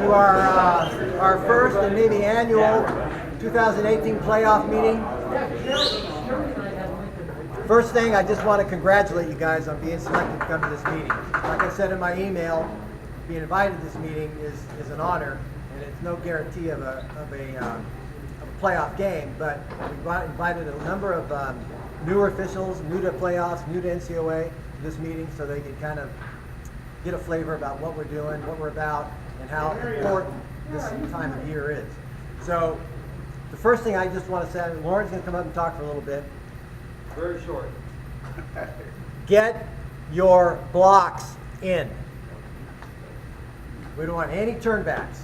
to our first and maybe annual 2018 playoff meeting. First thing, I just want to congratulate you guys on being selected to come to this meeting. Like I said in my email, being invited to this meeting is an honor, and it's no guarantee of a playoff game, but we invited a number of newer officials, new to playoffs, new to NCOA, to this meeting so they can kind of get a flavor about what we're doing, what we're about, and how important this time of year is. So the first thing I just want to say, Lauren's going to come up and talk for a little bit. Very short. Get your blocks in. We don't want any turnbacks.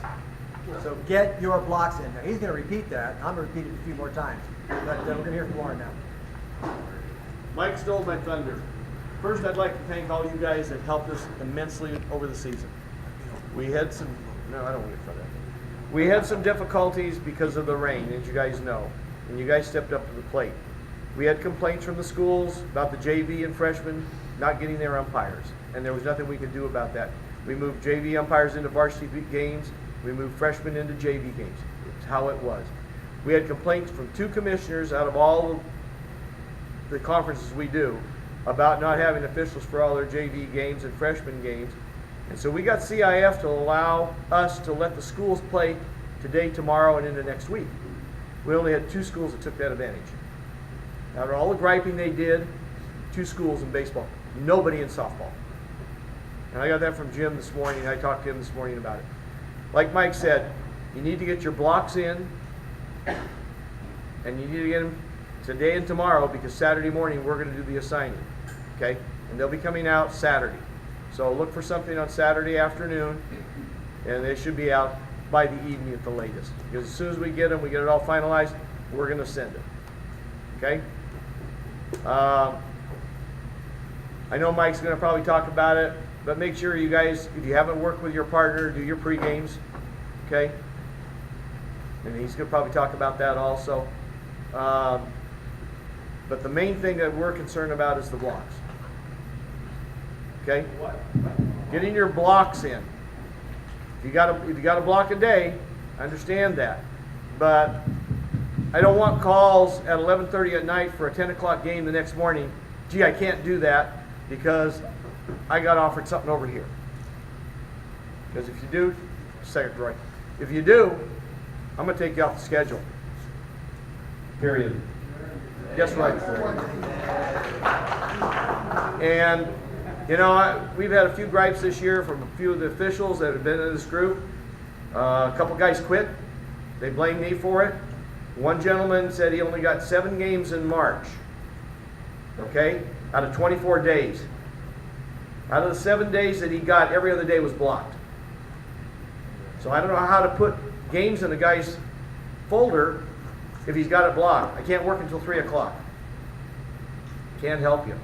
So get your blocks in. Now he's going to repeat that. I'm going to repeat it a few more times. But we're going to hear from Lauren now. Mike stole my thunder. First, I'd like to thank all you guys that helped us immensely over the season. We had some, no, I don't want to get for that. We had some difficulties because of the rain, as you guys know, and you guys stepped up to the plate. We had complaints from the schools about the JV and freshmen not getting their umpires, and there was nothing we could do about that. We moved JV umpires into varsity games. We moved freshmen into JV games. It's how it was. We had complaints from 2 commissioners out of all the conferences we do about not having officials for all their JV games and freshman games. And so we got CIF to allow us to let the schools play today, tomorrow, and into next week. We only had 2 schools that took that advantage. Out of all the griping they did, 2 schools in baseball, nobody in softball. And I got that from Jim this morning. I talked to him this morning about it. Like Mike said, you need to get your blocks in, and you need to get them today and tomorrow, because Saturday morning we're going to do the assigning, okay? And they'll be coming out Saturday. So look for something on Saturday afternoon, and they should be out by the evening at the latest. Because as soon as we get them, we get it all finalized, we're going to send it, okay? I know Mike's going to probably talk about it, but make sure you guys, if you haven't worked with your partner, do your pre-games, okay? And he's going to probably talk about that also. But the main thing that we're concerned about is the blocks. Okay? Getting your blocks in. If you got a block a day, I understand that. But I don't want calls at 11:30 at night for a 10 o'clock game the next morning. Gee, I can't do that because I got offered something over here. Because if you do, second Roy, if you do, I'm going to take you off the schedule. Period. Guess right. And, you know, we've had a few gripes this year from a few of the officials that have been in this group. A couple guys quit. They blame me for it. One gentleman said he only got 7 games in March, okay, out of 24 days. Out of the 7 days that he got, every other day was blocked. So I don't know how to put games in the guy's folder if he's got it blocked. I can't work until 3 o'clock. Can't help you.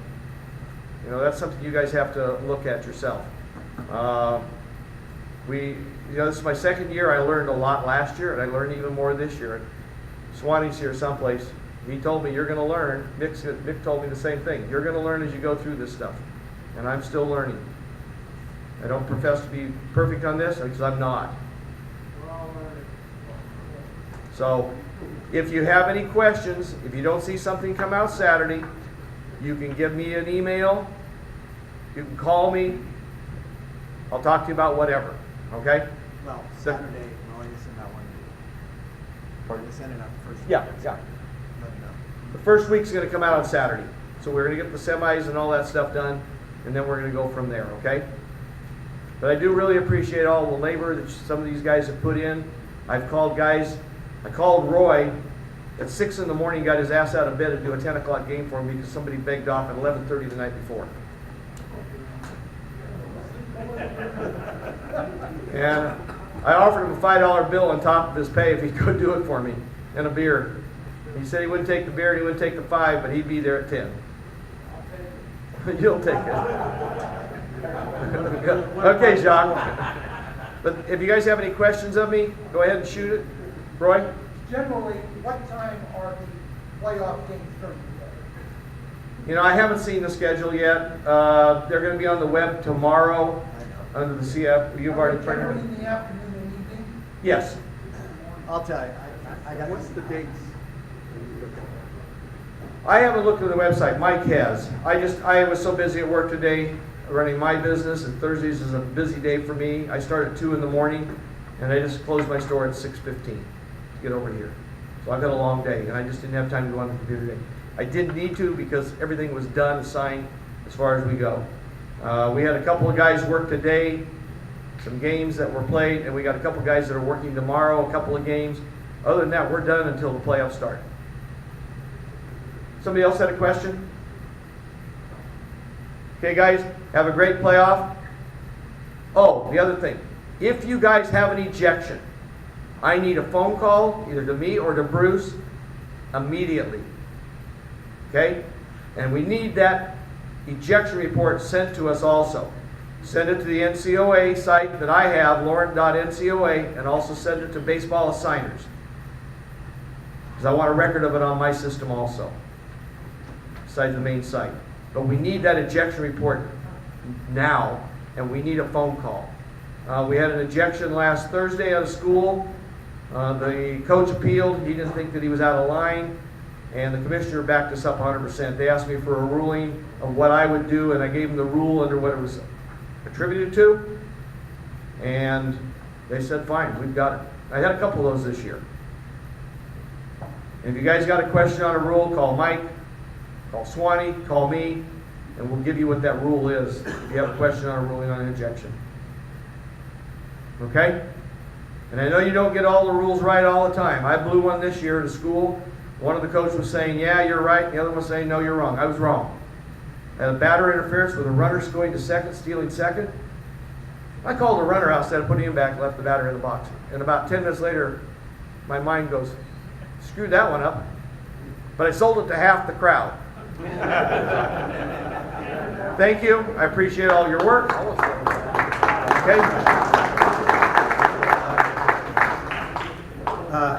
You know, that's something you guys have to look at yourself. This is my 2nd year. I learned a lot last year, and I learned even more this year. Swanee's here someplace. He told me, you're going to learn. Mick told me the same thing. You're going to learn as you go through this stuff. And I'm still learning. I don't profess to be perfect on this because I'm not. So if you have any questions, if you don't see something come out Saturday, you can give me an email. You can call me. I'll talk to you about whatever. Okay? Well, Saturday, we're only going to send out one. We're going to send it out first. Yeah. Let me know. The first week's going to come out on Saturday. So we're going to get the semis and all that stuff done, and then we're going to go from there, okay? But I do really appreciate all the labor that some of these guys have put in. I've called guys. I called Roy at 6 in the morning, got his ass out of bed to do a 10 o'clock game for him because somebody begged off at 11:30 the night before. And I offered him a $5 bill on top of his pay if he could do it for me, and a beer. He said he wouldn't take the beer and he wouldn't take the 5, but he'd be there at 10. You'll take it. Okay, Jacques. But if you guys have any questions of me, go ahead and shoot it. Roy? Generally, what time are the playoff games going to be? You know, I haven't seen the schedule yet. They're going to be on the web tomorrow under the CF. You've already printed Generally it. in the afternoon and Yes. I'll tell you, I got. What's the dates? I haven't looked at the website. Mike has. I was so busy at work today running my business, and Thursdays is a busy day for me. I start at 2 in the morning, and I just close my store at 6:15 to get over here. So I've got a long day, and I just didn't have time to go on the computer today. I didn't need to because everything was done, signed, as far as we go. We had a couple of guys work today, some games that were played, and we got a couple of guys that are working tomorrow, a couple of games. Other than that, we're done until the playoffs start. Somebody else had a question? Okay, guys, have a great playoff. Oh, the other thing. If you guys have an ejection, I need a phone call, either to me or to Bruce, immediately. Okay? And we need that ejection report sent to us also. Send it to the NCOA site that I have, lauren.ncoa, and also send it to baseball assigners. Because I want a record of it on my system also, besides the main site. But we need that ejection report now, and we need a phone call. We had an ejection last Thursday out of school. The coach appealed. He didn't think that he was out of line, and the commissioner backed us up 100%. They asked me for a ruling of what I would do, and I gave them the rule under what it was attributed to, and they said, fine, we've got it. I had a couple of those this year. And if you guys got a question on a rule, call Mike, call Swanee, call me, and we'll give you what that rule is if you have a question on a ruling on an injection. Okay? And I know you don't get all the rules right all the time. I blew one this year at a school. One of the coaches was saying, yeah, you're right. The other one was saying, no, you're wrong. I was wrong. I had a batter interference with a runner going to second, stealing second. I called the runner out instead of putting him back, left the batter in the box. And about 10 minutes later, my mind goes, screwed that one up. But I sold it to half the crowd. Thank you. I appreciate all your work. Okay.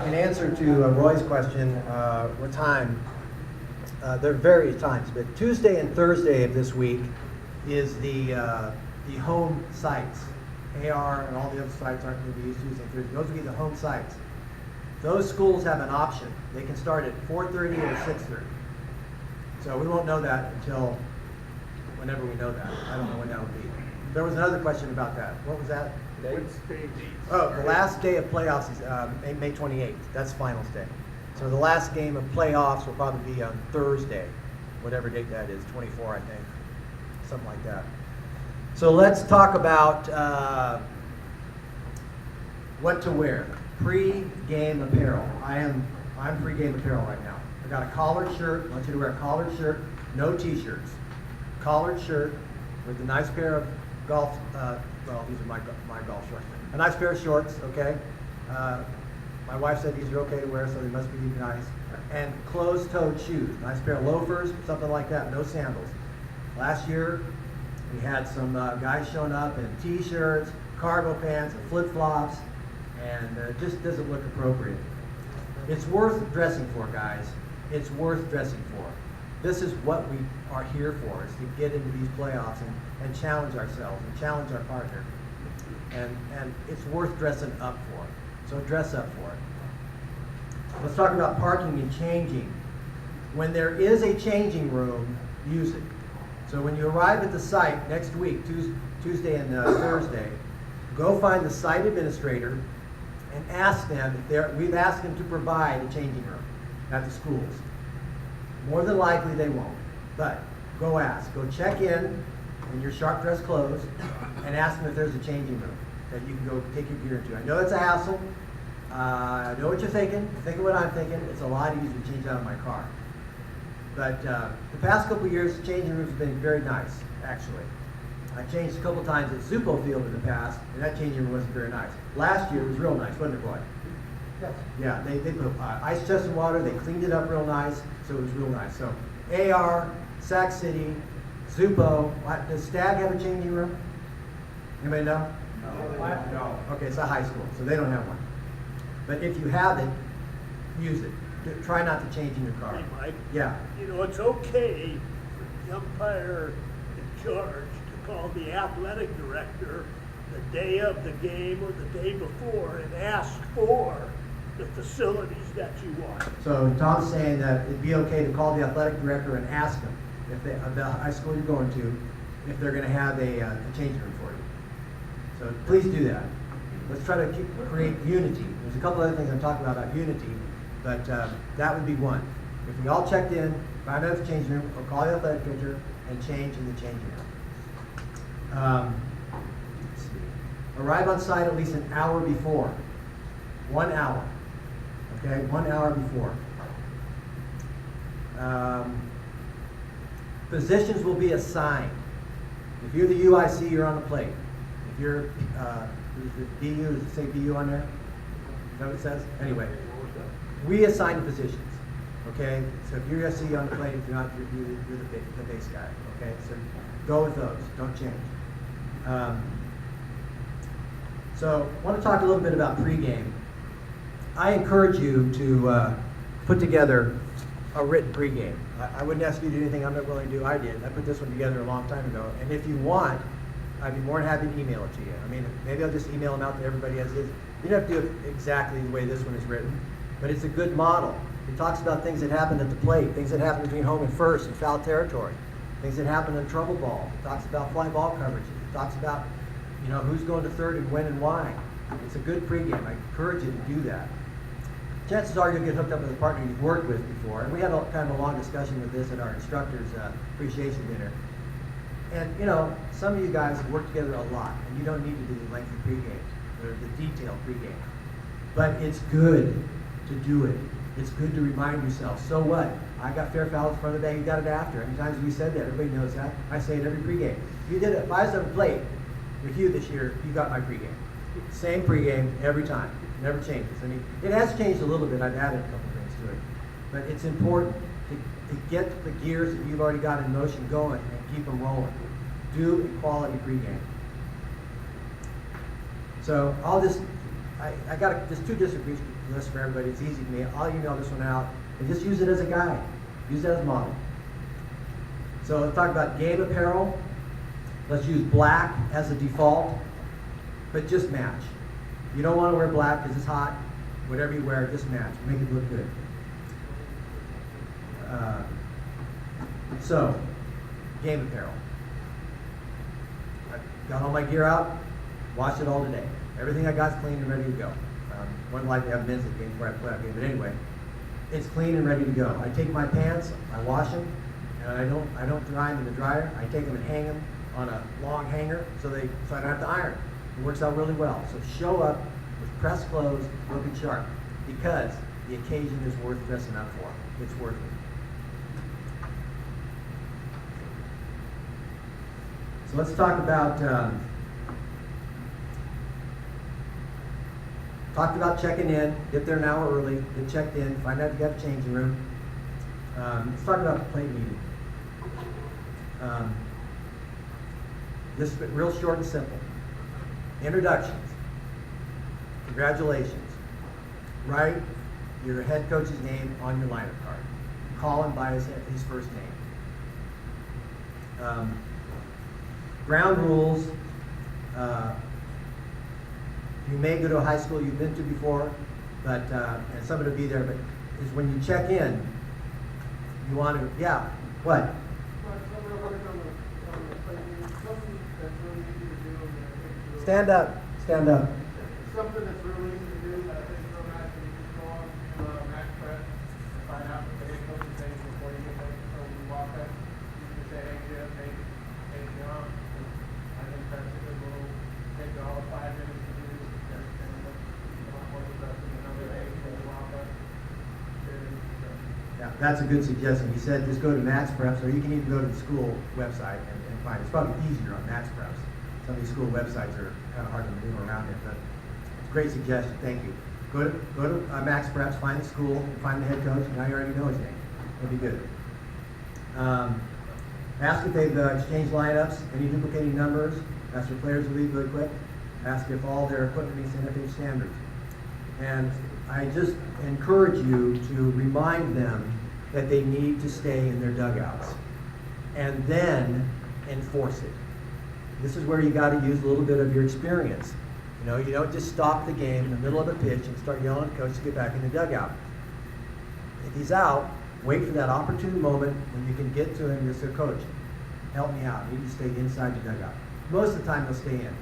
In answer to Roy's question, what time? There are various times, but Tuesday and Thursday of this week is the home sites. AR and all the other sites aren't going to be used Tuesday and Thursday. Those will be the home sites. Those schools have an option. They can start at 4:30 or 6:30. So we won't know that until whenever we know that. I don't know when that will be. There was another question about that. What was that? Oh, the last day of playoffs is May 28th. That's finals day. So the last game of playoffs will probably be on Thursday, whatever date that is, 24, I think, something like that. So let's talk about what to wear. Pre-game apparel. I'm pre-game apparel right now. I got a collared shirt. I want you to wear a collared shirt, no t-shirts. Collared shirt with a nice pair of golf. Well, these are my golf shorts. A nice pair of shorts, okay? My wife said these are okay to wear, so they must be nice. And closed-toed shoes. Nice pair of loafers, something like that. No sandals. Last year, we had some guys showing up in t-shirts, cargo pants, and flip-flops, and it just doesn't look appropriate. It's worth dressing for, guys. It's worth dressing for. This is what we are here for, is to get into these playoffs and challenge ourselves and challenge our partner. And it's worth dressing up for. So dress up for it. Let's talk about parking and changing. When there is a changing room, use it. So when you arrive at the site next week, Tuesday and Thursday, go find the site administrator and ask them if we've asked them to provide a changing room at the schools. More than likely they won't, but go ask. Go check in your sharp dress clothes and ask them if there's a changing room that you can go take your gear into. I know it's a hassle. I know what you're thinking. Think of what I'm thinking. It's a lot easier to change out of my car. But the past couple of years, the changing rooms have been very nice, actually. I changed a couple times at Zupo Field in the past, and that changing room wasn't very nice. Last year it was real nice, wasn't it, Roy? Yes. Yeah, they put ice chest and water. They cleaned it up real nice, so it was real nice. So AR, Sac City, Zupo. Does Stag have a changing room? Anybody know? No. Okay, it's a high school, so they don't have one. But if you have it, use it. Try not to change in your car. Hey, Mike. Yeah. You know, it's okay for the umpire in charge to call the athletic director the day of the game or the day before and ask for the facilities that you want. So Tom's saying that it'd be okay to call the athletic director and ask them if they, of the high school you're going to, if they're gonna have a changing room for you. So please do that. Let's try to create unity. There's a couple other things I'm talking about unity, but that would be one. If we all checked in, find out if the changing room, or call the athletic director and change in the changing room. Let's see. Arrive on site at least an hour before. 1 hour. Okay, 1 hour before. Positions will be assigned. If you're the UIC, you're on the plate. If you're, is it BU, does it say BU on there? Is that what it says? Anyway, we assign the positions. Okay, so if you're USC on the plate, if you're not, you're the base guy. Okay, so go with those. Don't change. So I want to talk a little bit about pregame. I encourage you to put together a written pregame. I wouldn't ask you to do anything I'm not willing to do. I did. I put this one together a long time ago. And if you want, I'd be more than happy to email it to you. I mean, maybe I'll just email them out to everybody as is. You don't have to do it exactly the way this one is written, but it's a good model. It talks about things that happen at the plate, things that happen between home and first and foul territory, things that happen in trouble ball. It talks about fly ball coverage. It talks about, you know, who's going to third and when and why. It's a good pregame. I encourage you to do that. Chances are you'll get hooked up with a partner you've worked with before. And we had kind of a long discussion with this at our instructors' appreciation dinner. And, you know, some of you guys have worked together a lot, and you don't need to do the lengthy pregame, or the detailed pregame. But it's good to do it. It's good to remind yourself, so what? I got fair foul in front of the bag, you got it after. How many times have we said that? Everybody knows that. I say it every pregame. You did it. If I was on the plate with you this year, you got my pregame. Same pregame every time. Never changes. I mean, it has changed a little bit. I've added a couple things to it. But it's important to get the gears that you've already got in motion going and keep them rolling. Do a quality pregame. So I'll just, I got just 2 distribution lists for everybody. It's easy for me. I'll email this one out and just use it as a guide. Use it as a model. So let's talk about game apparel. Let's use black as a default, but just match. You don't want to wear black because it's hot. Whatever you wear, just match. Make it look good. So, game apparel. I got all my gear out, washed it all today. Everything I got's clean and ready to go. Wouldn't like to have men's game before I play a game, but anyway, it's clean and ready to go. I take my pants, I wash them, and I don't dry them in the dryer. I take them and hang them on a long hanger so I don't have to iron. It works out really well. So show up with pressed clothes, looking sharp, because the occasion is worth dressing up for. It's worth it. So let's talk about checking in. Get there an hour early. Get checked in. Find out if you got a changing room. Let's talk about the plate meeting. This is real short and simple. Introductions. Congratulations. Write your head coach's name on your lineup card. Call him by his first name. Ground rules. You may go to a high school you've been to before, but and somebody will be there. But is when you check in, you want to what? Stand up. Stand up. Something that's really easy to do, that I think is real nice, when you just go on to Max Prep and find out what the head coach is saying before you get there, so when you walk up, you can say, hey Jeff, hey John. I think that's a good little, take all 5 minutes to do, and another day, when you walk up. Yeah, that's a good suggestion. He said just go to Max Preps, or you can even go to the school website and find it. It's probably easier on Max Preps. Some of these school websites are kind of hard to maneuver around it, but it's a great suggestion. Thank you. Go to Max Preps, find the school, find the head coach, and now you already know his name. It'll be good. Ask if they've exchanged lineups, any duplicating numbers. Ask your players to leave really quick. Ask if all their equipment meets NFH standards. And I just encourage you to remind them that they need to stay in their dugouts, and then enforce it. This is where you got to use a little bit of your experience. You know, you don't just stop the game in the middle of a pitch and start yelling at the coach to get back in the dugout. If he's out, wait for that opportune moment when you can get to him and say, "Coach, help me out. I need to stay inside the dugout." Most of the time they'll stay in.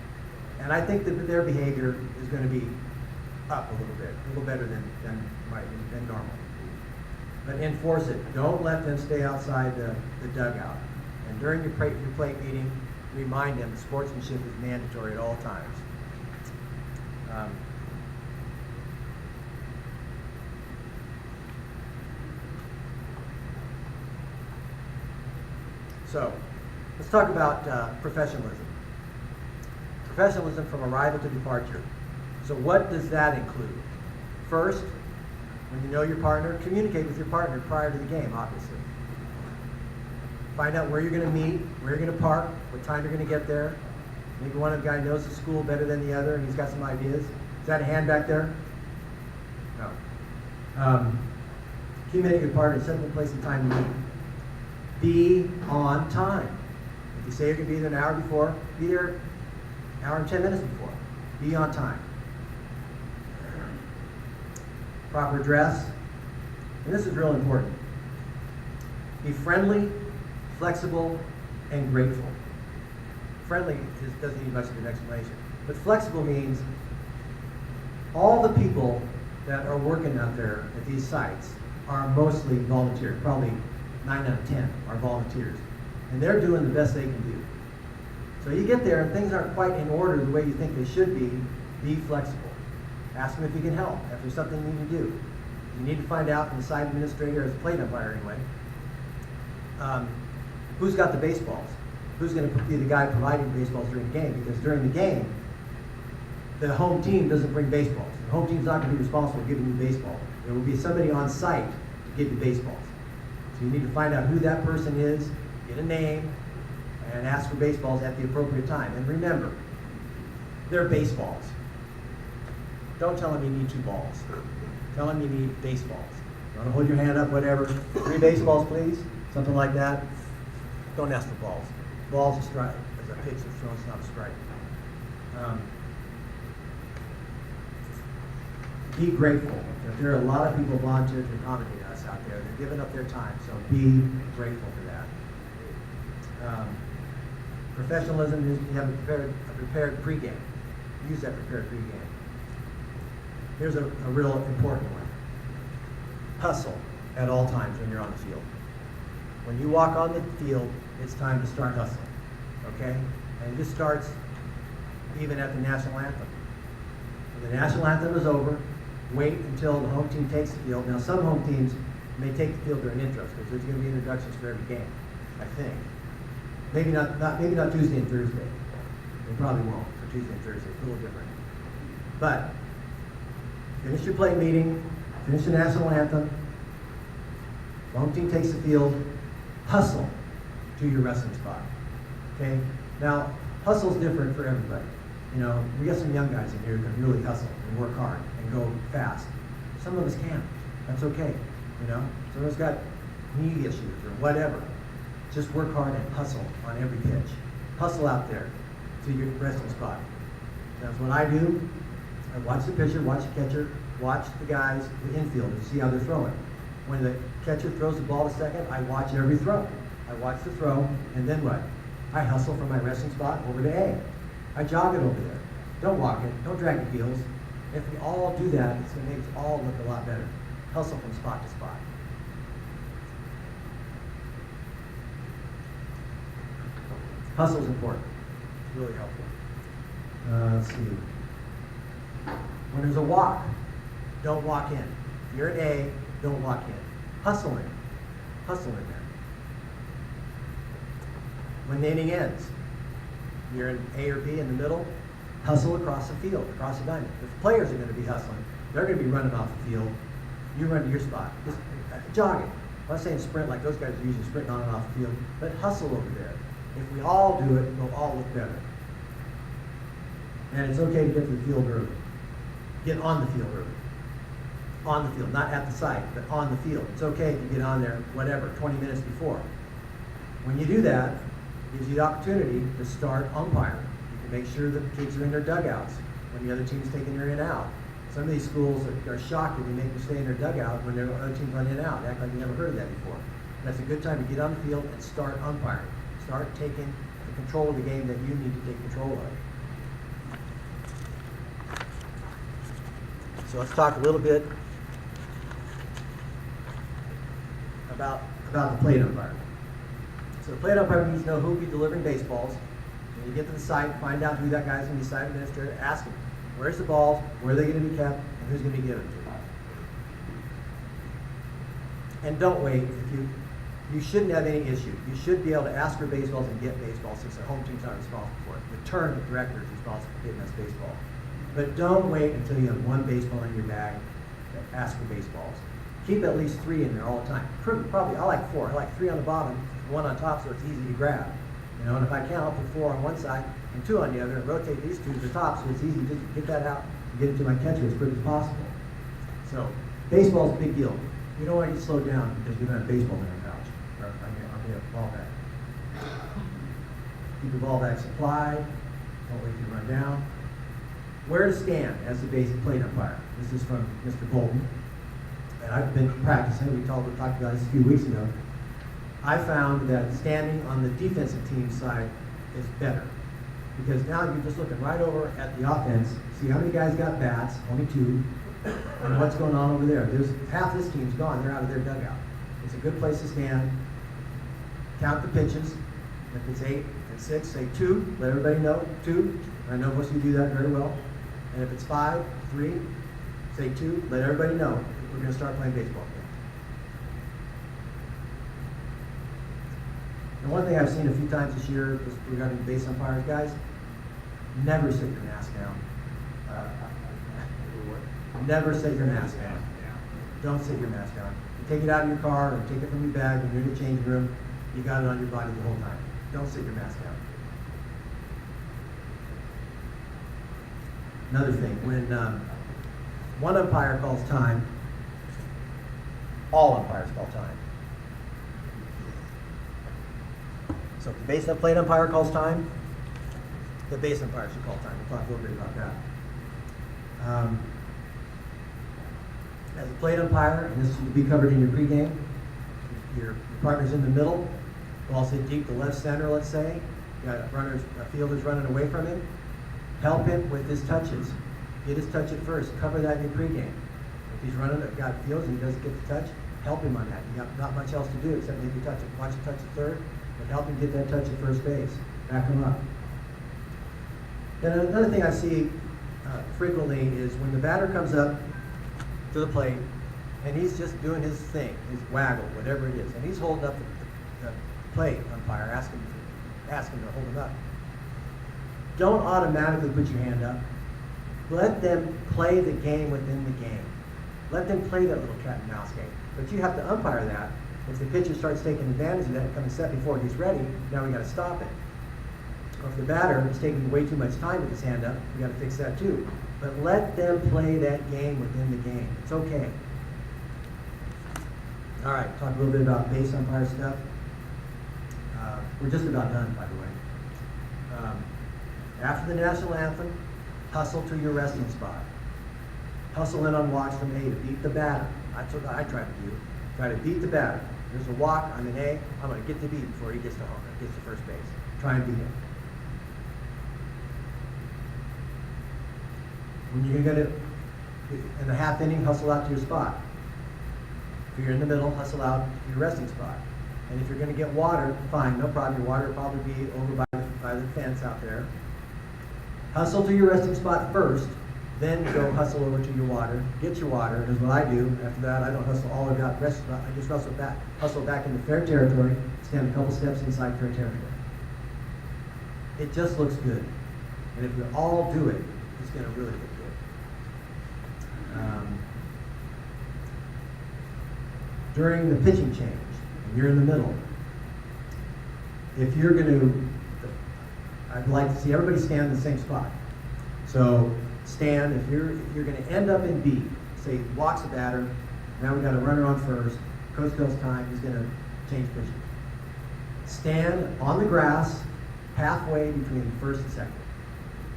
And I think that their behavior is going to be up a little better than normal. But enforce it. Don't let them stay outside the dugout. And during your plate meeting, remind them that sportsmanship is mandatory at all times. So, let's talk about professionalism. Professionalism from arrival to departure. So what does that include? First, when you know your partner, communicate with your partner prior to the game, obviously. Find out where you're going to meet, where you're going to park, what time you're going to get there. Maybe one of the guys knows the school better than the other and he's got some ideas. Is that a hand back there? No. Communicate with your partner, set the place and time to meet. Be on time. If you say you're going to be there an hour before, be there an hour and 10 minutes before. Be on time. Proper dress. And this is real important. Be friendly, flexible, and grateful. Friendly doesn't need much of an explanation. But flexible means all the people that are working out there at these sites are mostly volunteers. Probably 9 out of 10 are volunteers. And they're doing the best they can do. So you get there and things aren't quite in order the way you think they should be flexible. Ask them if you can help, if there's something you need to do. You need to find out from the side administrator, as a plate umpire anyway, who's got the baseballs? Who's going to be the guy providing baseballs during the game? Because during the game, the home team doesn't bring baseballs. The home team's not going to be responsible for giving you baseball. There will be somebody on site to give you baseballs. So you need to find out who that person is, get a name, and ask for baseballs at the appropriate time. And remember, they're baseballs. Don't tell them you need 2 balls. Tell them you need baseballs. You want to hold your hand up, whatever. 3 baseballs, please. Something like that. Don't ask for balls. Balls are strike. As a pitch that's thrown, it's not a strike. Be grateful. There are a lot of people volunteering to accommodate us out there. They're giving up their time, so be grateful for that. Professionalism is you have a prepared pregame. Use that prepared pregame. Here's a real important one. Hustle at all times when you're on the field. When you walk on the field, it's time to start hustling. Okay? And this starts even at the national anthem. When the national anthem is over, wait until the home team takes the field. Now, some home teams may take the field during intros because there's going to be introductions for every game, I think. Maybe not Tuesday and Thursday. They probably won't for Tuesday and Thursday. It's a little different. But finish your play meeting, finish the national anthem. The home team takes the field. Hustle to your wrestling spot. Okay? Now, hustle's different for everybody. You know, we got some young guys in here who can really hustle and work hard and go fast. Some of us can't. That's okay. You know? Some of us got knee issues or whatever. Just work hard and hustle on every pitch. Hustle out there to your wrestling spot. That's what I do. I watch the pitcher, watch the catcher, watch the guys, the infielders, see how they're throwing. When the catcher throws the ball to second, I watch every throw. I watch the throw, and then what? I hustle from my wrestling spot over to A. I jog it over there. Don't walk it. Don't drag your heels. If we all do that, it's going to make us all look a lot better. Hustle from spot to spot. Hustle is important. It's really helpful. Let's see. When there's a walk, don't walk in. If you're an A, don't walk in. Hustle in. Hustle in there. When the inning ends, you're in A or B in the middle, hustle across the field, across the diamond. If players are going to be hustling, they're going to be running off the field. You run to your spot. Just jog it. I'm not saying sprint like those guys are usually sprinting on and off the field, but hustle over there. If we all do it, we'll all look better. And it's okay to get to the field early. Get on the field early. On the field, not at the site, but on the field. It's okay if you get on there, whatever, 20 minutes before. When you do that, gives you the opportunity to start umpiring. You can make sure that the kids are in their dugouts when the other team's taking their in out. Some of these schools are shocked if you make them stay in their dugout when their other teams run in and out. They act like you never heard of that before. That's a good time to get on the field and start umpiring. Start taking the control of the game that you need to take control of. So let's talk a little bit about the plate umpire. So the plate umpire needs to know who will be delivering baseballs. When you get to the site, find out who that guy's going to be site administrator. Ask him, where's the balls, where are they going to be kept, and who's going to be given to. And don't wait. You shouldn't have any issue. You should be able to ask for baseballs and get baseballs since the home team's not responsible for it. The tournament director is responsible for getting us baseball. But don't wait until you have one baseball in your bag to ask for baseballs. Keep at least 3 in there all the time. Probably, I like 4. I like 3 on the bottom, 1 on top so it's easy to grab. You know, and if I can, I'll put 4 on one side and 2 on the other and rotate these 2 to the top so it's easy to just get that out and get it to my catcher as quick as possible. So, baseball's a big deal. You don't want to get slowed down because we don't have baseball in our pouch. Or we have a ball bag. Keep the ball bag supplied. Don't wait to run down. Where to stand as the basic plate umpire. This is from Mr. Bolton. And I've been practicing. We talked about this a few weeks ago. I found that standing on the defensive team side is better. Because now you're just looking right over at the offense, see how many guys got bats, only 2, and what's going on over there. There's half this team's gone, they're out of their dugout. It's a good place to stand. Count the pitches. If it's 8 and 6, say 2, let everybody know, 2. I know most of you do that very well. And if it's 5, 3, say 2, let everybody know we're going to start playing baseball again. And one thing I've seen a few times this year regarding base umpires, guys, never sit your mask down. Never sit your mask down. Don't sit your mask down. You take it out of your car or take it from your bag when you're in the changing room, you got it on your body the whole time. Don't sit your mask down. Another thing, when one umpire calls time, all umpires call time. So if the base plate umpire calls time, the base umpire should call time. We'll talk a little bit about that. As a plate umpire, and this will be covered in your pregame, your partner's in the middle, ball say deep to left center, let's say. You got a fielder's running away from him. Help him with his touches. Get his touch at first. Cover that in your pregame. If he's running, got fields and he doesn't get the touch, help him on that. You got not much else to do except maybe touch it. Watch him touch at third, but help him get that touch at first base. Back him up. Then another thing I see frequently is when the batter comes up to the plate and he's just doing his thing, his waggle, whatever it is, and he's holding up the plate umpire, ask him to hold him up. Don't automatically put your hand up. Let them play the game within the game. Let them play that little cat and mouse game. But you have to umpire that. If the pitcher starts taking advantage of that and comes set before he's ready, now we got to stop it. Or if the batter is taking way too much time with his hand up, we got to fix that too. But let them play that game within the game. It's okay. All right, talk a little bit about base umpire stuff. We're just about done, by the way. After the national anthem, hustle to your resting spot. Hustle in on walks from A to beat the batter. That's what I try to do. Try to beat the batter. There's a walk, I'm in A, I'm going to get the beat before he gets to home, gets to first base. Try and beat him. When you're going to, in the half inning, hustle out to your spot. If you're in the middle, hustle out to your resting spot. And if you're going to get water, fine, no problem. Your water will probably be over by the fence out there. Hustle to your resting spot first, then go hustle over to your water. Get your water, and that's what I do. After that, I don't hustle all the way out. I just hustle back into fair territory, stand a couple steps inside fair territory. It just looks good. And if we all do it, it's going to really look good. During the pitching change, and you're in the middle, if you're going to, I'd like to see everybody stand in the same spot. So stand, if you're going to end up in B, say walks a batter, now we got a runner on first, coach tells time, he's going to change pitches. stand on the grass halfway between first and second,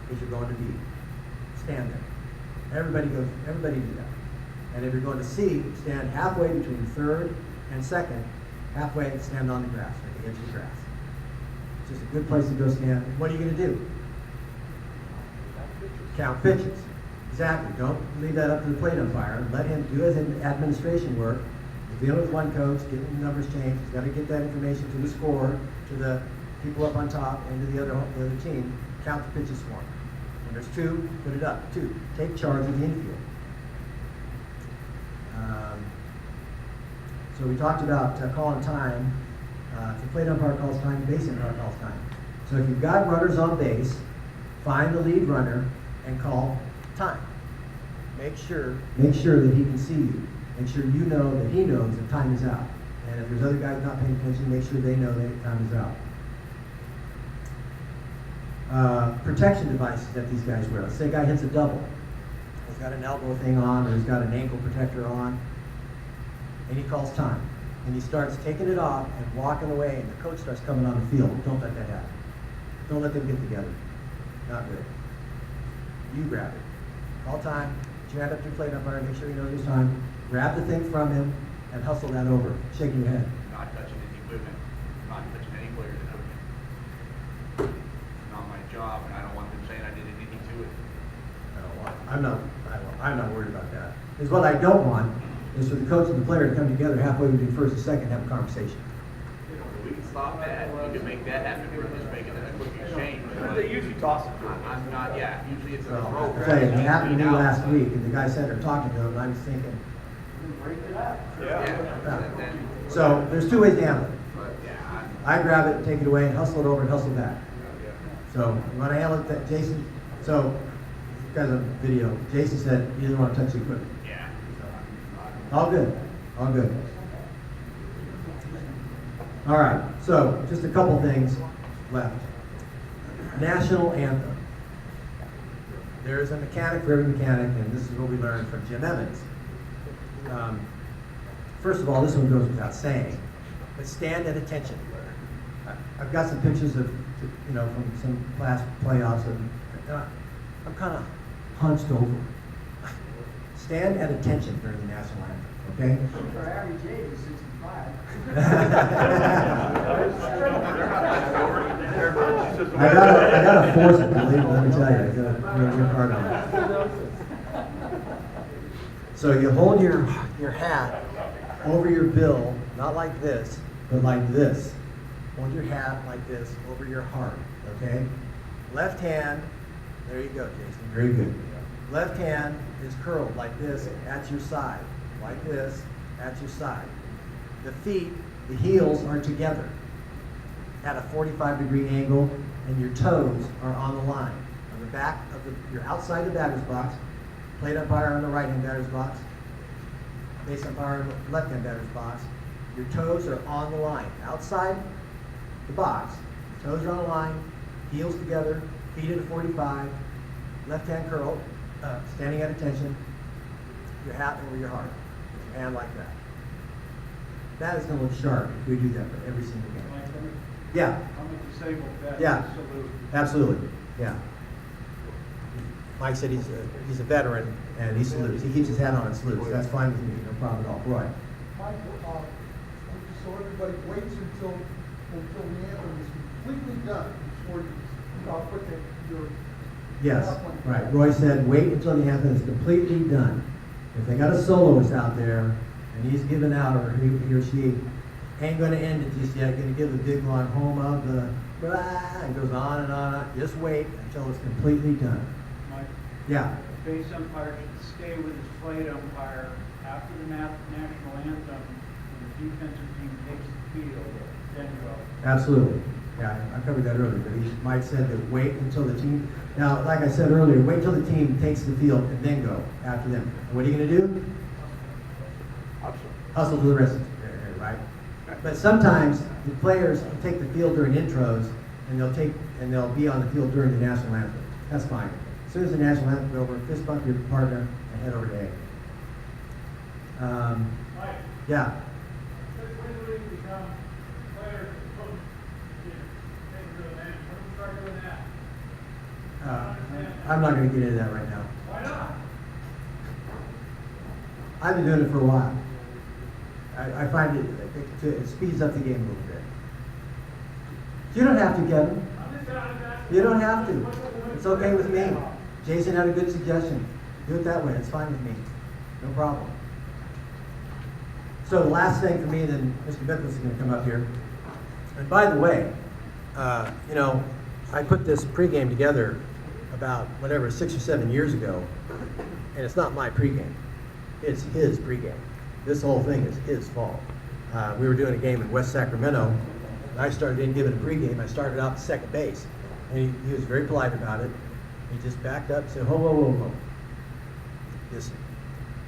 because you're going to B. Stand there. Everybody do that. And if you're going to C, stand halfway between third and second, halfway, stand on the grass, at the edge of the grass. It's just a good place to go stand. What are you going to do? Count pitches. Exactly. Don't leave that up to the plate umpire. Let him do his administration work. He's dealing with one coach, getting the numbers changed. He's got to get that information to the scorer, to the people up on top, and to the other team. Count the pitches for him. When there's two, put it up. Two, take charge of the infield. So we talked about calling time. If the plate umpire calls time, the base umpire calls time. So if you've got runners on base, find the lead runner and call time. Make sure that he can see you. Make sure you know that he knows that time is out. And if there's other guys not paying attention, make sure they know that time is out. Protection devices that these guys wear. Let's say a guy hits a double. He's got an elbow thing on, or he's got an ankle protector on, and he calls time. And he starts taking it off and walking away, and the coach starts coming on the field. Don't let that happen. Don't let them get together. Not good. You grab it. Call time. Put your hand up to your plate umpire, make sure he knows his time. Grab the thing from him and hustle that over. Shaking your head. Not touching any equipment, not touching any players' equipment. It's not my job, and I don't want them saying I did anything to it. I'm not worried about that. Because what I don't want is for the coach and the player to come together halfway between first and second and have a conversation. We can stop that, you can make that happen, we're just making it a quick exchange. They usually toss it. I'm not, yeah, usually it's a So, throw. I'll tell you, it happened to me last week, and the guy sat there talking to him, and I was thinking, Yeah. so there's two ways to handle it. But, yeah, I grab it, take it away, and hustle it over and hustle back. So you want to handle it, that Jason? So, guys on video, Jason said he doesn't want to touch the equipment. yeah. All good, all good. All right, so just a couple things left. National anthem. There's a mechanic for every mechanic, and this is what we learned from Jim Evans. First of all, this one goes without saying, but stand at attention. I've got some pictures of, from some past playoffs, and I'm kind of hunched over. Stand at attention during the national anthem, okay? Our average age is 65. I gotta force it, believe me, let me tell you, I gotta work hard on it. So you hold your hat over your bill, not like this, but like this. Hold your hat like this over your heart, okay? Left hand, there you go, Jason, very good. Left hand is curled like this at your side, like this at your side. The feet, the heels are together at a 45-degree angle, and your toes are on the line. On the back of you're outside the batter's box, plate umpire on the right-hand batter's box, base umpire on the left-hand batter's box. Your toes are on the line. Outside the box, toes are on the line, heels together, feet at a 45, left hand curled, standing at attention, your hat over your heart, your hand like that. That is going to look sharp if we do that for every single game. Yeah. I'm a disabled vet. Yeah. Salute. Absolutely, yeah. Mike said he's a veteran, and he salutes. He keeps his hat on and salutes. That's fine with me, no problem at all. Roy? Michael, so everybody waits until the anthem is completely done before you put your... Yes, right. Roy said, wait until the anthem is completely done. If they got a soloist out there, and he's giving out, or he or she ain't going to end it just yet, going to give the big long home of the blah, and goes on and on. Just wait until it's completely done. Mike, Yeah. the base umpire should stay with his plate umpire after the national anthem, when the defensive team takes the field, then go. Absolutely. Yeah, I covered that earlier, but Mike said that wait until the team, now, like I said earlier, wait until the team takes the field and then go after them. And what are you going to do? Hustle to the rest of it, right? But sometimes the players take the field during intros, and they'll be on the field during the national anthem. That's fine. As soon as the national anthem is over, fist bump your partner and head over to A. Mike, Yeah. when do we become players and coaches? I'm not gonna get into that right now. Why not? I've been doing it for a while. I find it speeds up the game a little bit. You don't have to, Kevin. I'm just asking. You don't have to. It's okay with me. Jason had a good suggestion. Do it that way. It's fine with me. No problem. So the last thing for me, then Mr. Bickless is going to come up here. And by the way, you know, I put this pregame together about whatever 6 or 7 years ago, and it's not my pregame. It's his pregame. This whole thing is his fault. We were doing a game in West Sacramento. And I didn't give it a pregame. I started out at second base, and he was very polite about it. He just backed up and said, whoa, whoa, whoa, whoa. Just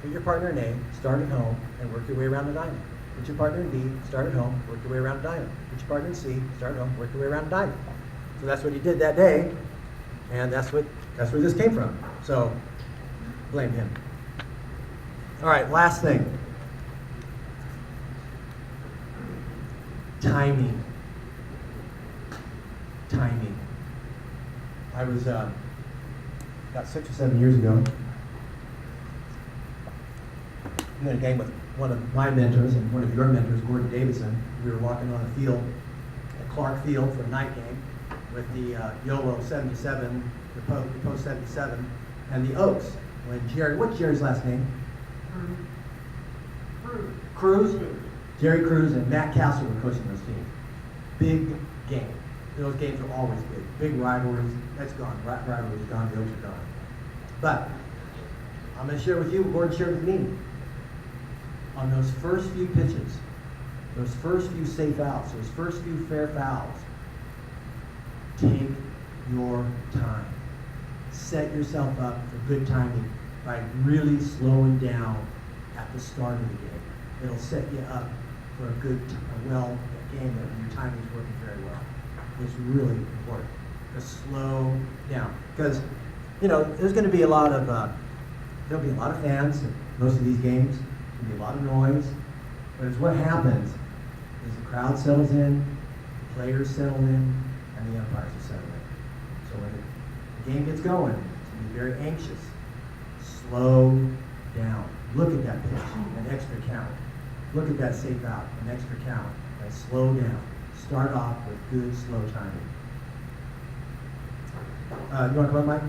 put your partner in A, start at home, and work your way around the diamond. Put your partner in B, start at home, work your way around the diamond. Put your partner in C, start at home, work your way around the diamond. So that's what he did that day, and that's where this came from. So blame him. All right, last thing. Timing. Timing. I was about 6 or 7 years ago in a game with one of my mentors and one of your mentors, Gordon Davidson. We were walking on a field at Clark Field for a night game with the YOLO 77, the Post 77, and the Oaks. When what's Jerry's last name? Cruz. Jerry Cruz and Matt Castle were coaching those teams. Big game. Those games are always big. Big rivalries. That's gone. Rivalries gone. The Oaks are gone. But I'm going to share with you what Gordon shared with me. On those first few pitches, those first few safe outs, those first few fair fouls, take your time. Set yourself up for good timing by really slowing down at the start of the game. It'll set you up for a good, game that your timing is working very well. It's really important to slow down because, you know, there's going to be a lot of there'll be a lot of fans at most of these games. There'll be a lot of noise, but it's what happens is the crowd settles in, the players settle in, and the umpires will settle in. So when the game gets going, it's going to be very anxious. Slow down. Look at that pitch, an extra count. Look at that safe out, an extra count, and slow down. Start off with good, slow timing. You want to come up, Mike?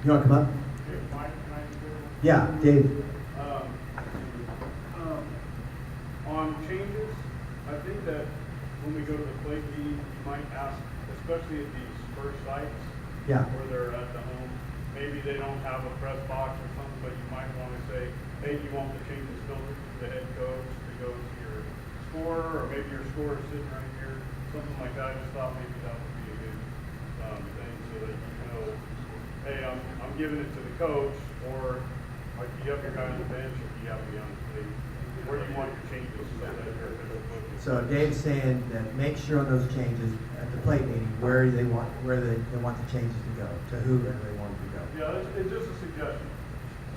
You want to come up? Yeah, Dave. On changes, I think that when we go to the plate meeting, you might ask, especially at these first sites, Yeah. where they're at the home, maybe they don't have a press box or something, but you might want to say, hey, do you want the changes filtered to the head coach to go to your scorer, or maybe your scorer is sitting right here, something like that. I just thought maybe that would be a good thing so that you know, hey, I'm giving it to the coach, or like, do you have your guy on the bench, or do you have me on the stage? Where do you want your changes so that your official coach is? So Dave's saying that make sure on those changes at the plate meeting where they want the changes to go, to whoever they want them to go. Yeah, it's just a suggestion.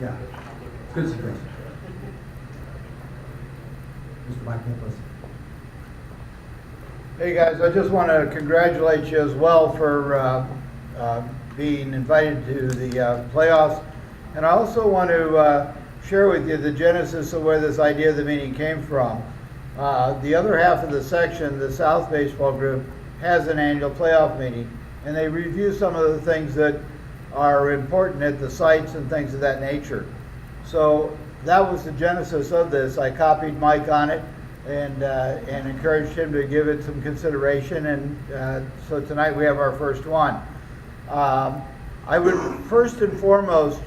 Yeah, good suggestion. Mr. Mike Nicholas. Hey guys, I just want to congratulate you as well for being invited to the playoffs. And I also want to share with you the genesis of where this idea of the meeting came from. The other half of the section, the South Baseball Group, has an annual playoff meeting, and they review some of the things that are important at the sites and things of that nature. So that was the genesis of this. I copied Mike on it and encouraged him to give it some consideration, and so tonight we have our first one. I would first and foremost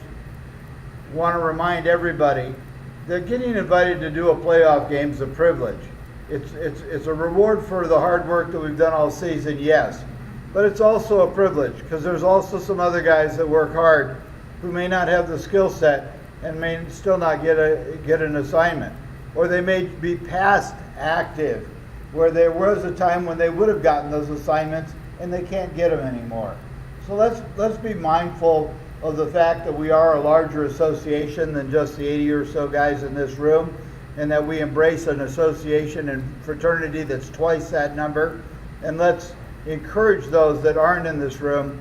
want to remind everybody that getting invited to do a playoff game is a privilege. It's a reward for the hard work that we've done all season, yes, but it's also a privilege because there's also some other guys that work hard who may not have the skill set and may still not get an assignment, or they may be past active where there was a time when they would have gotten those assignments and they can't get them anymore. So let's be mindful of the fact that we are a larger association than just the 80 or so guys in this room, and that we embrace an association and fraternity that's twice that number. And let's encourage those that aren't in this room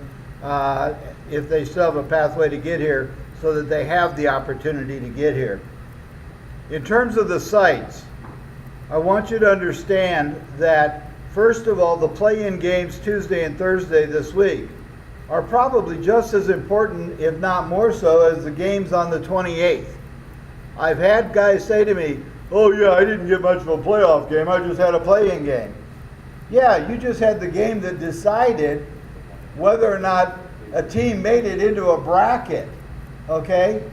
if they still have a pathway to get here, so that they have the opportunity to get here. In terms of the sites, I want you to understand that, first of all, the play-in games Tuesday and Thursday this week are probably just as important, if not more so, as the games on the 28th. I've had guys say to me, "Oh yeah, I didn't get much of a playoff game, I just had a play-in game." Yeah, you just had the game that decided whether or not a team made it into a bracket, okay?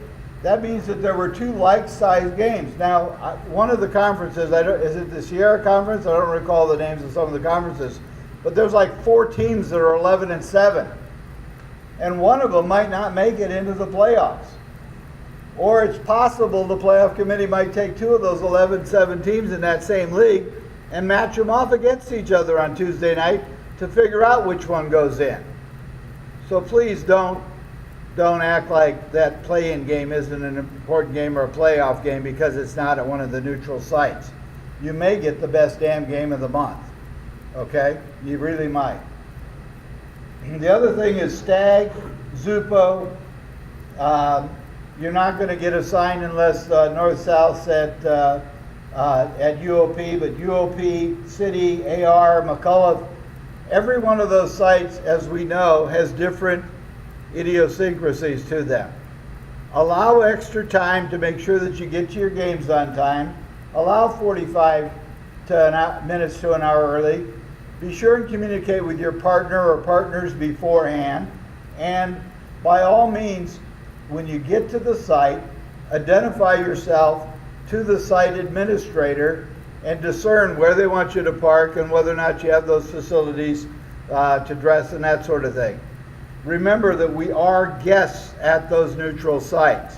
That means that there were two like-sized games. Now, one of the conferences, is it the Sierra Conference? I don't recall the names of some of the conferences, but there's like 4 teams that are 11-7, and one of them might not make it into the playoffs. Or it's possible the playoff committee might take 2 of those 11-7 teams in that same league and match them off against each other on Tuesday night to figure out which one goes in. So please don't act like that play-in game isn't an important game or a playoff game because it's not at one of the neutral sites. You may get the best damn game of the month, okay? You really might. The other thing is Stag, Zupo. You're not going to get assigned unless North-South's at UOP, but UOP, City, AR, McCullough, every one of those sites, as we know, has different idiosyncrasies to them. Allow extra time to make sure that you get to your games on time. Allow 45 minutes to an hour early. Be sure and communicate with your partner or partners beforehand. And by all means, when you get to the site, identify yourself to the site administrator and discern where they want you to park and whether or not you have those facilities to dress and that sort of thing. Remember that we are guests at those neutral sites,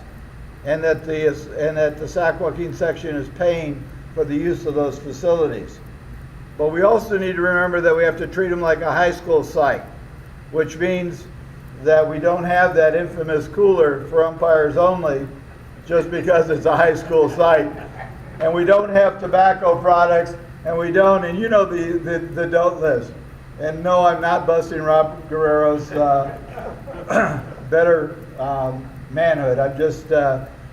and that the Sac Joaquin section is paying for the use of those facilities. But we also need to remember that we have to treat them like a high school site, which means that we don't have that infamous cooler for umpires only just because it's a high school site. And we don't have tobacco products, and we don't, and you know the don't list. And no, I'm not busting Rob Guerrero's better manhood. I'm just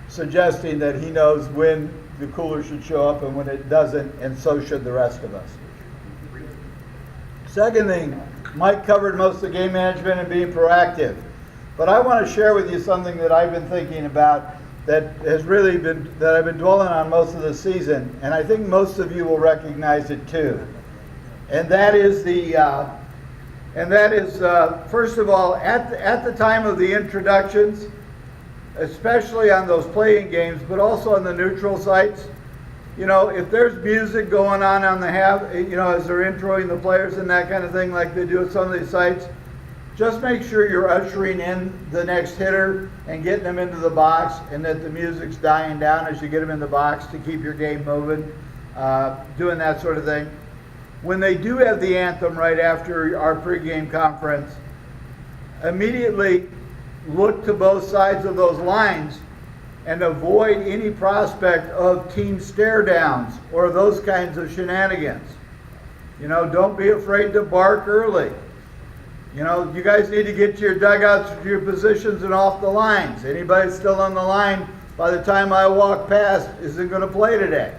suggesting that he knows when the cooler should show up and when it doesn't, and so should the rest of us. Second thing, Mike covered most of game management and being proactive. But I want to share with you something that I've been thinking about that has really been, that I've been dwelling on most of the season, and I think most of you will recognize it too. And that is first of all, at the time of the introductions, especially on those playing games, but also on the neutral sites, you know, if there's music going on the half, you know, as they're introing the players and that kind of thing, like they do at some of these sites, just make sure you're ushering in the next hitter and getting them into the box, and that the music's dying down as you get them in the box to keep your game moving, doing that sort of thing. When they do have the anthem right after our pregame conference, immediately look to both sides of those lines and avoid any prospect of team stare downs or those kinds of shenanigans. You know, don't be afraid to bark early. You know, you guys need to get to your dugouts, to your positions, and off the lines. Anybody still on the line by the time I walk past isn't going to play today.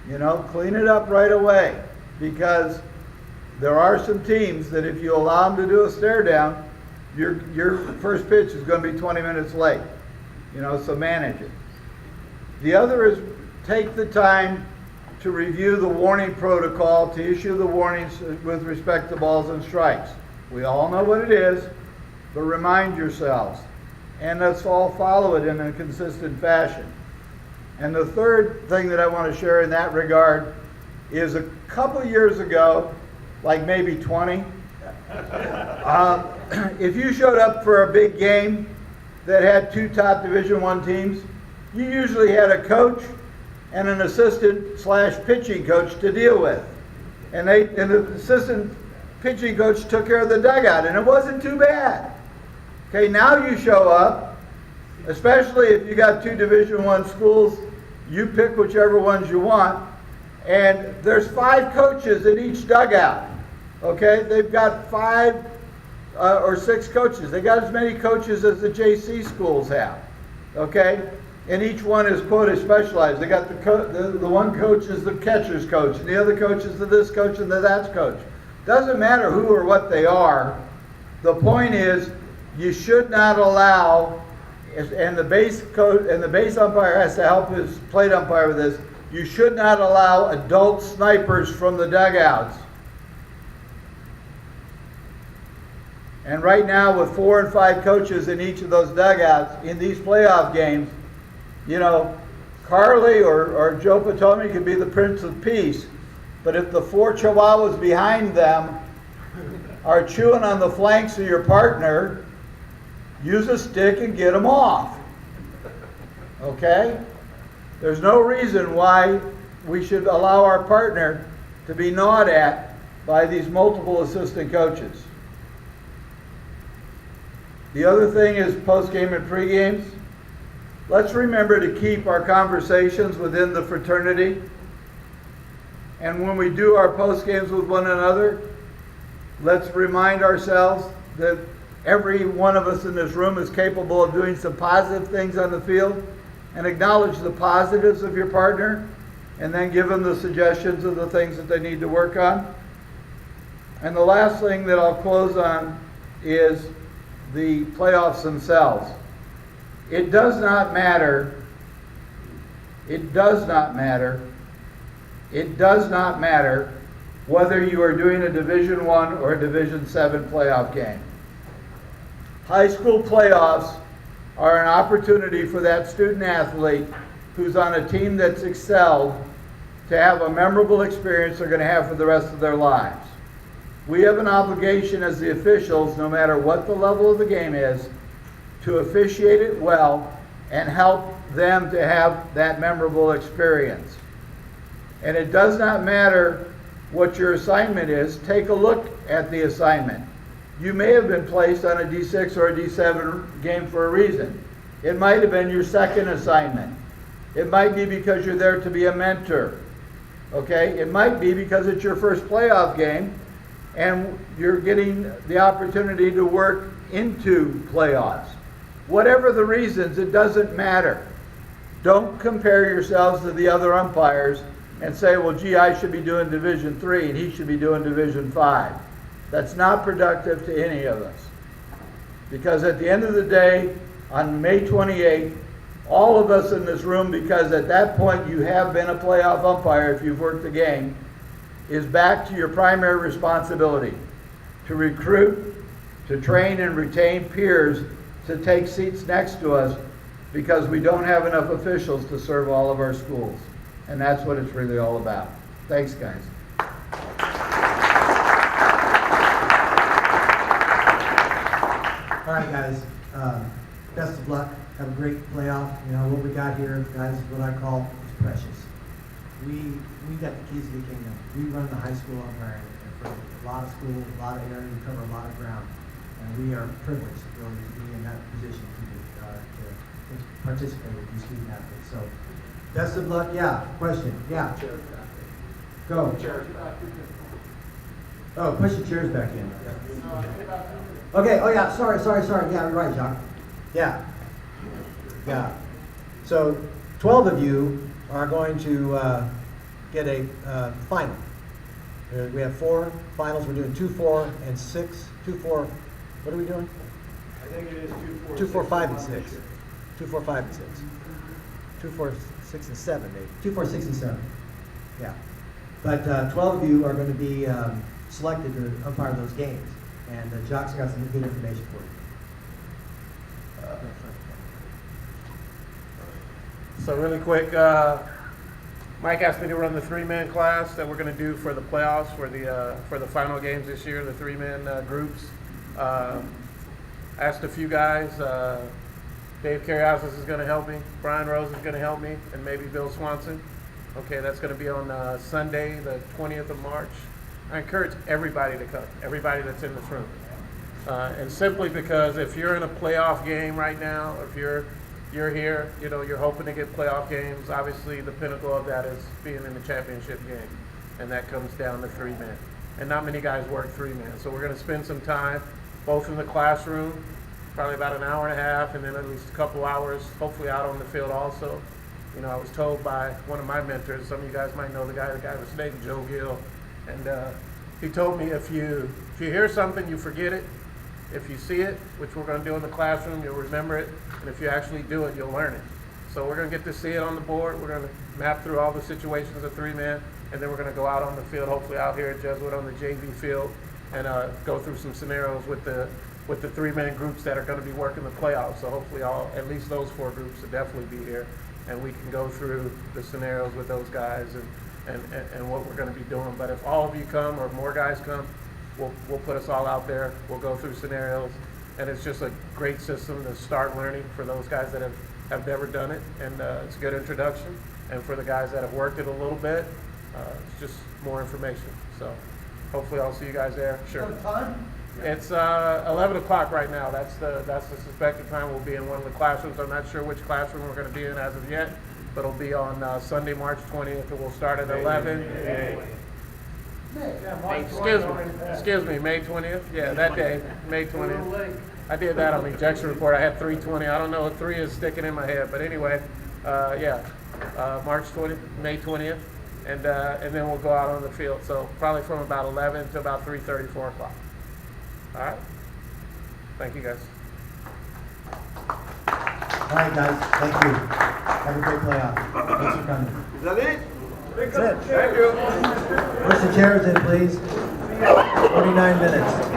You know, clean it up right away, because there are some teams that if you allow them to do a stare down, your first pitch is going to be 20 minutes late. You know, so manage it. The other is take the time to review the warning protocol, to issue the warnings with respect to balls and strikes. We all know what it is, but remind yourselves. And let's all follow it in a consistent fashion. And the third thing that I want to share in that regard is a couple years ago, like maybe 20, if you showed up for a big game that had 2 top Division I teams, you usually had a coach and an assistant/pitching coach to deal with. And the assistant pitching coach took care of the dugout, and it wasn't too bad. Okay, now you show up, especially if you got 2 Division I schools, you pick whichever ones you want, and there's 5 coaches in each dugout. Okay, they've got 5 or 6 coaches. They got as many coaches as the JC schools have, okay? And each one is quote specialized. They got the one coach is the catcher's coach, and the other coach is the this coach and the that coach. Doesn't matter who or what they are. The point is, you should not allow, and the base coach and the base umpire has to help his plate umpire with this. You should not allow adult snipers from the dugouts. And right now, with 4 and 5 coaches in each of those dugouts in these playoff games, you know, Carly or Joe Potomi could be the Prince of Peace, but if the 4 chihuahuas behind them are chewing on the flanks of your partner, use a stick and get them off. Okay? There's no reason why we should allow our partner to be gnawed at by these multiple assistant coaches. The other thing is post-game and pre-games. Let's remember to keep our conversations within the fraternity. And when we do our post-games with one another, let's remind ourselves that every one of us in this room is capable of doing some positive things on the field, and acknowledge the positives of your partner, and then give them the suggestions of the things that they need to work on. And the last thing that I'll close on is the playoffs themselves. It does not matter. It does not matter. It does not matter whether you are doing a Division I or a Division VII playoff game. High school playoffs are an opportunity for that student athlete who's on a team that's excelled to have a memorable experience they're going to have for the rest of their lives. We have an obligation as the officials, no matter what the level of the game is, to officiate it well and help them to have that memorable experience. And it does not matter what your assignment is. Take a look at the assignment. You may have been placed on a D6 or a D7 game for a reason. It might have been your second assignment. It might be because you're there to be a mentor. Okay? It might be because it's your first playoff game and you're getting the opportunity to work into playoffs. Whatever the reasons, it doesn't matter. Don't compare yourselves to the other umpires and say, well, gee, I should be doing Division III and he should be doing Division V. That's not productive to any of us. Because at the end of the day, on May 28th, all of us in this room, because at that point you have been a playoff umpire if you've worked the game, is back to your primary responsibility to recruit, to train and retain peers to take seats next to us, because we don't have enough officials to serve all of our schools. And that's what it's really all about. Thanks, guys. All right, guys. Best of luck. Have a great playoff. You know, what we got here, guys, is what I call is precious. We got the keys to the kingdom. We run the high school umpiring for a lot of schools, a lot of areas, we cover a lot of ground. And we are privileged really to be in that position to participate with these student athletes. So, best of luck. Yeah, question. Yeah. Go. Oh, push the chairs back in. Okay, oh yeah, sorry. Yeah, you're right, Jacques. Yeah. So, 12 of you are going to get a final. We have 4 finals. We're doing 2, 4, and 6. 2, 4. What are we doing? I think it is 2, 4, 5, and 6. 2, 4, 5, and 6. 2, 4, 6, and 7, maybe. 2, 4, 6, and 7. Yeah. But 12 of you are going to be selected to umpire those games. And Jock's got some good information for you. So really quick, Mike asked me to run the 3-man class that we're going to do for the playoffs, for the final games this year, the 3-man groups. Asked a few guys. Dave Carriazos is going to help me. Brian Rose is going to help me, and maybe Bill Swanson. Okay, that's going to be on Sunday, the 20th of March. I encourage everybody to come, everybody that's in this room. And simply because if you're in a playoff game right now, if you're here, you know, you're hoping to get playoff games, obviously the pinnacle of that is being in the championship game. And that comes down to 3-man. And not many guys work 3-man. So we're going to spend some time both in the classroom, probably about an hour and a half, and then at least a couple hours, hopefully out on the field also. You know, I was told by one of my mentors, some of you guys might know the guy was named Joe Gill, and he told me if you hear something, you forget it. If you see it, which we're going to do in the classroom, you'll remember it, and if you actually do it, you'll learn it. So we're going to get to see it on the board. We're going to map through all the situations of 3-man, and then we're going to go out on the field, hopefully out here at Jesuit on the JV field, and go through some scenarios with the 3-man groups that are going to be working the playoffs. So hopefully at least those 4 groups will definitely be here, and we can go through the scenarios with those guys and what we're going to be doing. But if all of you come or more guys come, we'll put us all out there. We'll go through scenarios, and it's just a great system to start learning for those guys that have never done it, and it's a good introduction. And for the guys that have worked it a little bit, it's just more information. So hopefully I'll see you guys there. Sure. What time? It's 11 o'clock right now. That's the suspected time. We'll be in one of the classrooms. I'm not sure which classroom we're going to be in as of yet, but it'll be on Sunday, March 20th, and we'll start at 11. Excuse me, May 20th? Yeah, that day, May 20th. I did that on the ejection report. I had 3:20. I don't know if 3 is sticking in my head, but anyway, March 20th, May 20th, and then we'll go out on the field. So probably from about 11 to about 3:30, 4 o'clock. All right? Thank you, guys. All right, guys, thank you. Have a great playoff. Thanks for coming. Is that it? That's it. Thank you. Push the chairs in, please. 49 minutes.